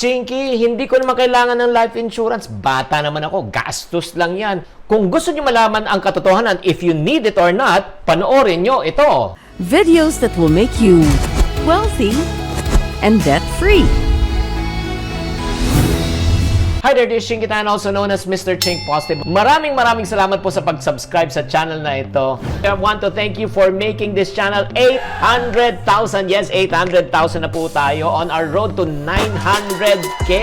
Chinky, hindi ko naman kailangan ng life insurance. Bata naman ako, gastos lang yan. Kung gusto nyo malaman ang katotohanan, if you need it or not, panoorin nyo ito. Videos that will make you wealthy and debt-free. Hi there, this is Chinky Tan, also known as Mr. Chink Positive. Maraming salamat po sa pag-subscribe sa channel na ito. I want to thank you for making this channel 800,000. Yes, 800,000 na po tayo on our road to 900K.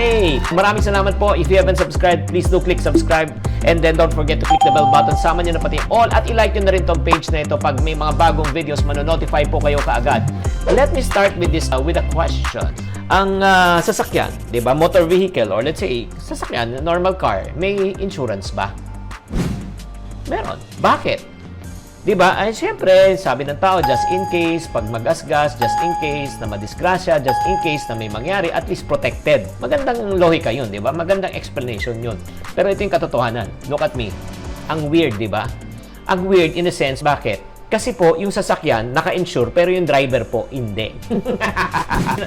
Maraming salamat po. If you haven't subscribed, please do click subscribe. And then don't forget to click the bell button. Sama nyo na pati all at i-like nyo na rin tong page na ito. Pag may mga bagong videos, manonotify po kayo kaagad. Let me start with this with a question. Ang sasakyan, di ba, motor vehicle or let's say sasakyan, normal car, may insurance ba? Meron. Bakit? Di ba? Ay, siyempre, sabi ng tao, just in case, pag magasgas, just in case, na madisgrasya, just in case na may mangyari, at least protected. Magandang lohika yun, di ba? Magandang explanation yun. Pero ito yung katotohanan. Look at me. Ang weird, di ba? Ang weird in a sense, bakit? Kasi po, yung sasakyan, naka-insure, pero yung driver po, hindi.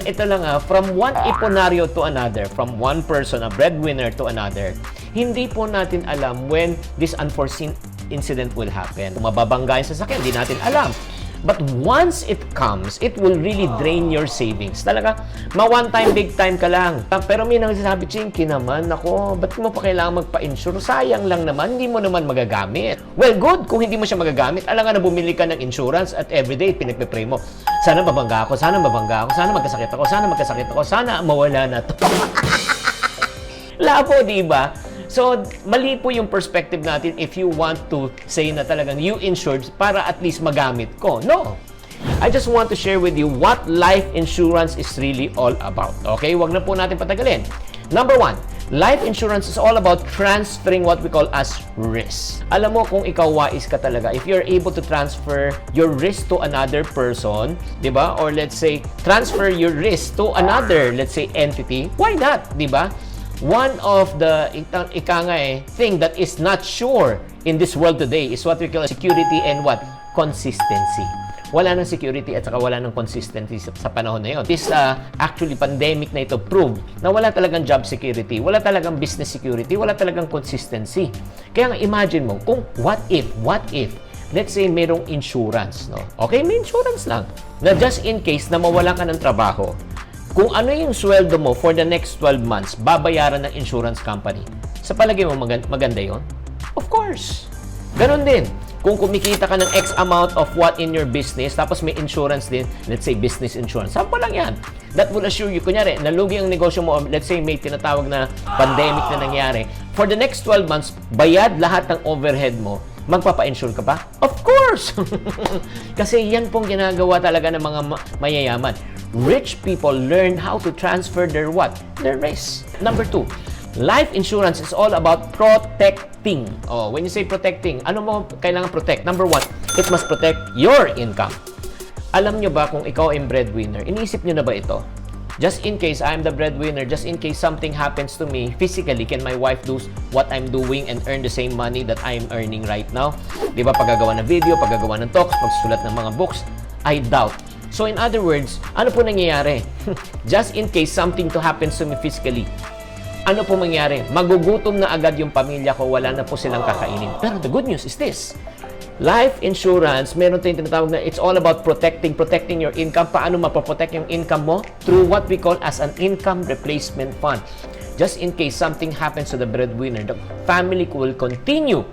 Ito lang from one iponaryo to another, from one person, a breadwinner to another, hindi po natin alam when this unforeseen incident will happen. Kung mababangga yung sasakyan, hindi natin alam. But once it comes, it will really drain your savings. Talaga, ma-one time, big time ka lang. Pero may nagsasabi, Chinky naman, ako, ba't mo pa kailangan magpa-insure? Sayang lang naman, hindi mo naman magagamit. Well, good, kung hindi mo siya magagamit, alam nga na bumili ka ng insurance at everyday, pinagpe-pray mo. Sana mabangga ako, sana mabangga ako, sana magkasakit ako, sana magkasakit ako, sana mawala na to. Labo, di ba? So, mali po yung perspective natin if you want to say na talagang you insured para at least magamit ko. No! I just want to share with you what life insurance is really all about. Okay? Huwag na po natin patagalin. Number one, life insurance is all about transferring what we call as risk. Alam mo kung ikaw wais ka talaga, if you're able to transfer your risk to another person, di ba? Or let's say, transfer your risk to another, let's say, entity, why not? Di ba? One of the thing that is not sure in this world today is what we call security and what? Consistency. Wala ng security at saka wala ng consistency sa panahon na yun. This actually pandemic na ito proved na wala talagang job security, wala talagang business security, wala talagang consistency. Kaya nga imagine mo, kung what if, let's say merong insurance, no? Okay, may insurance lang. Na just in case na mawalan ka ng trabaho, kung ano yung sweldo mo for the next 12 months, babayaran ng insurance company. Sa palagay mo, maganda yon? Of course. Ganon din. Kung kumikita ka ng X amount of what in your business, tapos may insurance din, let's say business insurance. Sample lang yan. That will assure you, kunyari, nalugi ang negosyo mo, let's say may tinatawag na pandemic na nangyari. For the next 12 months, bayad lahat ng overhead mo, magpapa-insure ka pa? Of course! Kasi yan pong ginagawa talaga ng mga mayayaman. Rich people learn how to transfer their what? Their risk. Number two, life insurance is all about protecting. Oh, when you say protecting, ano mo kailangan protect? Number one, it must protect your income. Alam nyo ba kung ikaw ay breadwinner, iniisip nyo na ba ito? Just in case I'm the breadwinner, just in case something happens to me physically, can my wife do what I'm doing and earn the same money that I'm earning right now? Di ba, paggagawa ng video, paggagawa ng talks, pagsulat ng mga books? I doubt. So in other words, ano po nangyayari? Just in case something to happens to me physically, ano po mangyayari? Magugutom na agad yung pamilya ko, wala na po silang kakainin. Pero the good news is this. Life insurance, meron tayong tinatawag na it's all about protecting your income. Paano mapoprotect yung income mo? Through what we call as an income replacement fund. Just in case something happens to the breadwinner, the family will continue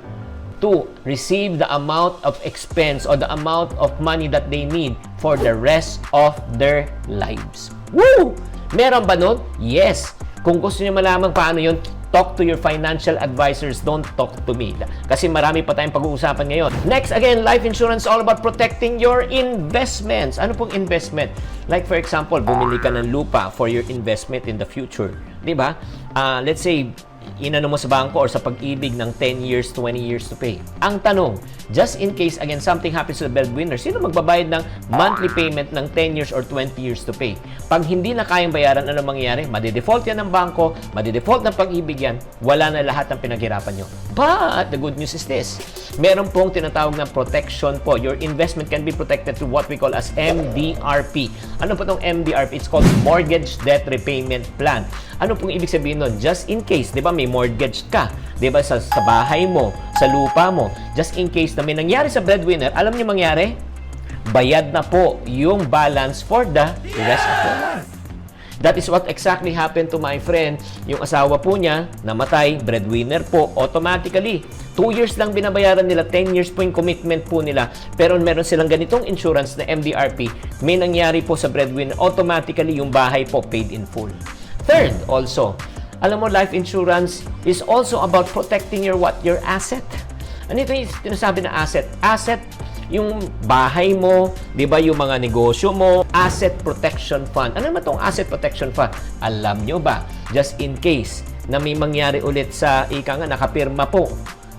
to receive the amount of expense or the amount of money that they need for the rest of their lives. Woo! Meron ba nun? Yes. Kung gusto niyo malaman paano yun, talk to your financial advisors. Don't talk to me. Kasi marami pa tayong pag-uusapan ngayon. Next, again, life insurance is all about protecting your investments. Ano pong investment? Like for example, bumili ka ng lupa for your investment in the future. Diba? Let's say, inano mo sa bangko or sa pag-ibig ng 10 years, 20 years to pay. Ang tanong, just in case, again, something happens to the breadwinner, sino magbabayad ng monthly payment ng 10 years or 20 years to pay? Pag hindi na kayang bayaran, ano mangyayari? Madi-default yan ng bangko, madi-default ng pag-ibig yan, wala na lahat ng pinaghirapan nyo. But, the good news is this. Meron pong tinatawag na protection po. Your investment can be protected through what we call as MDRP. Ano po itong MDRP? It's called Mortgage Debt Repayment Plan. Ano pong ibig sabihin nun? Just in case, di ba, may mortgage ka, di ba, sa bahay mo, sa lupa mo, just in case na may nangyari sa breadwinner, alam niyo mangyari? Bayad na po yung balance for the rest of your life. That is what exactly happened to my friend. Yung asawa po niya, namatay, breadwinner po, automatically. 2 years lang binabayaran nila, 10 years po yung commitment po nila. Pero meron silang ganitong insurance na MDRP, may nangyari po sa breadwinner, automatically yung bahay po paid in full. Third, also, alam mo, life insurance is also about protecting your what? Your asset. Ano ito yung tinasabi na asset? Asset, yung bahay mo, di ba, yung mga negosyo mo, asset protection fund. Ano naman itong asset protection fund? Alam nyo ba, just in case na may mangyari ulit sa nakapirma po,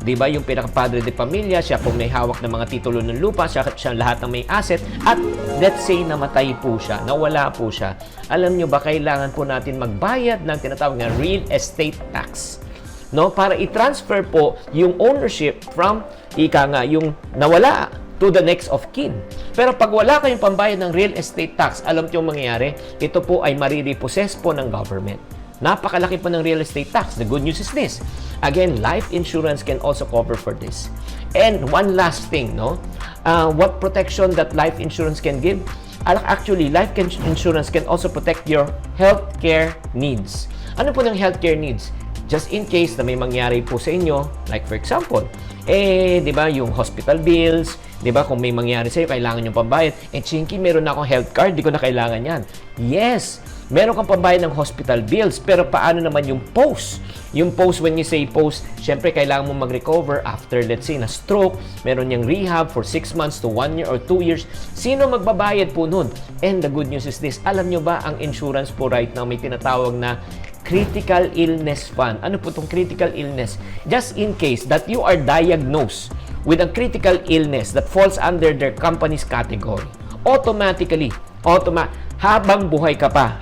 di ba, yung pinakapadre de pamilya, siya pong may hawak ng mga titulo ng lupa, siya lahat ng may asset, at let's say namatay po siya, nawala po siya. Alam nyo ba, kailangan po natin magbayad ng tinatawag na real estate tax. No, para i-transfer po yung ownership from yung nawala to the next of kin. Pero pag wala kayong pambayad ng real estate tax, alam niyo yung mangyayari, ito po ay marirepossess po ng government. Napakalaki po ng real estate tax. The good news is this. Again, life insurance can also cover for this. And one last thing, no? What protection that life insurance can give? Actually, life insurance can also protect your healthcare needs. Ano po ng healthcare needs? Just in case na may mangyari po sa inyo, like for example, di ba, yung hospital bills, di ba, kung may mangyari sa iyo, kailangan yung pambayad. Chinky, meron na akong health card, di ko na kailangan yan. Yes, meron kang pambayad ng hospital bills, pero paano naman yung post? Yung post, when you say post, syempre, kailangan mo mag-recover after, let's say, na stroke, meron yung rehab for 6 months to 1 year or 2 years. Sino magbabayad po nun? And the good news is this, alam nyo ba, ang insurance po right now, may tinatawag na critical illness fund. Ano po itong critical illness? Just in case that you are diagnosed with a critical illness that falls under their company's category, automatically, habang buhay ka pa,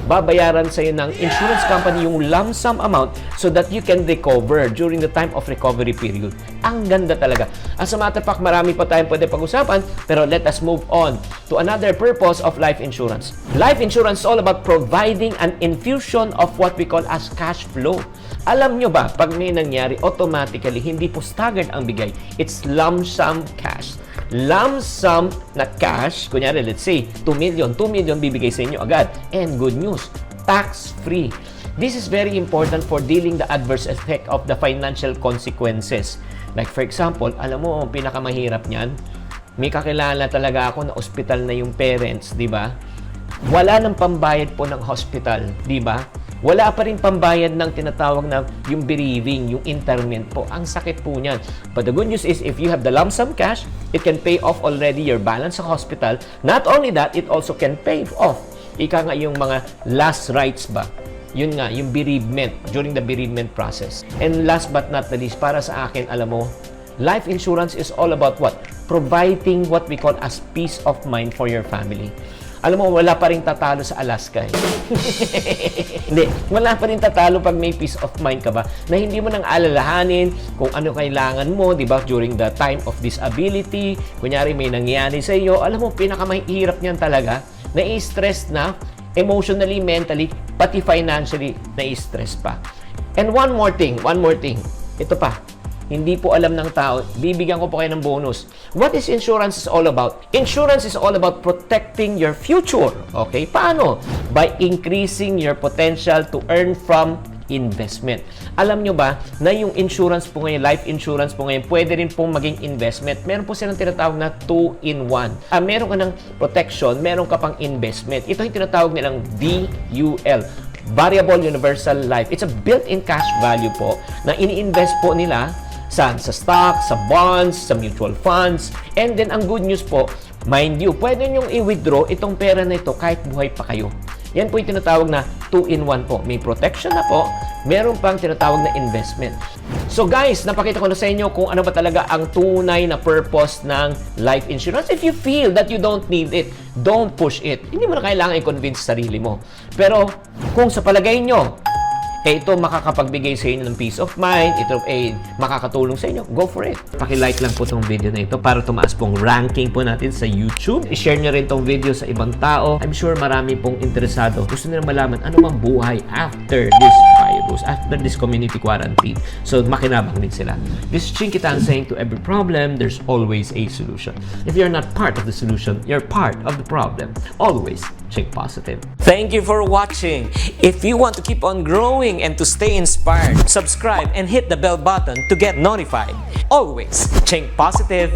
babayaran sa'yo ng insurance company yung lump sum amount so that you can recover during the time of recovery period. Ang ganda talaga. As a matter of fact, marami pa tayong pwede pag-usapan, pero let us move on to another purpose of life insurance. Life insurance is all about providing an infusion of what we call as cash flow. Alam nyo ba, pag may nangyari, automatically, hindi po staggered ang bigay. It's lump sum cash. Lump sum na cash, kunyari, let's say, 2 million bibigay sa inyo agad. And good news, tax-free. This is very important for dealing the adverse effect of the financial consequences. Like for example, alam mo, ang pinakamahirap niyan, may kakilala talaga ako na ospital na yung parents, di ba? Wala nang pambayad po ng hospital, di ba? Wala pa rin pambayad ng tinatawag na yung bereaving, yung interment po. Ang sakit po niyan. But the good news is, if you have the lump sum cash, it can pay off already your balance sa hospital. Not only that, it also can pay off. Ika nga yung mga last rites ba? Yun nga, yung bereavement, during the bereavement process. And last but not the least, para sa akin, alam mo, life insurance is all about what? Providing what we call as peace of mind for your family. Alam mo, wala pa rin tatalo sa Alaska. Hindi, wala pa rin tatalo pag may peace of mind ka ba, na hindi mo nang alalahanin kung ano kailangan mo, di ba, during the time of disability. Kunyari, may nangyari sa iyo. Alam mo, pinakamahirap niyan talaga, na-stress na, emotionally, mentally, pati financially, na-stress pa. And one more thing. Ito pa. Hindi po alam ng tao, bibigyan ko po kayo ng bonus. What is insurance is all about? Insurance is all about protecting your future. Okay? Paano? By increasing your potential to earn from investment. Alam nyo ba na yung insurance po ngayon, life insurance po ngayon, pwede rin pong maging investment. Meron po silang tinatawag na 2-in-1. Meron ka ng protection, meron ka pang investment. Ito yung tinatawag nilang VUL. Variable Universal Life. It's a built-in cash value po na ini-invest po nila sa stock, sa bonds, sa mutual funds. And then, ang good news po, mind you, pwede nyong i-withdraw itong pera na ito kahit buhay pa kayo. Yan po yung tinatawag na 2-in-1 po. May protection na po, meron pang tinatawag na investment. So guys, napakita ko na sa inyo kung ano ba talaga ang tunay na purpose ng life insurance. If you feel that you don't need it, don't push it. Hindi mo na kailangan i-convince sarili mo. Pero kung sa palagay nyo, ito makakapagbigay sa inyo ng peace of mind, ito makakatulong sa inyo, go for it. Paki-like lang po tong video na ito para tumaas pong ranking po natin sa YouTube. I-share nyo rin tong video sa ibang tao. I'm sure marami pong interesado. Gusto nila malaman ano mang buhay after this virus, after this community quarantine. So, makinabang din sila. This is Chinkitan saying to every problem, there's always a solution. If you're not part of the solution, you're part of the problem. Always think positive. Thank you for watching. If you want to keep on growing and to stay inspired, subscribe and hit the bell button to get notified. Always think positive.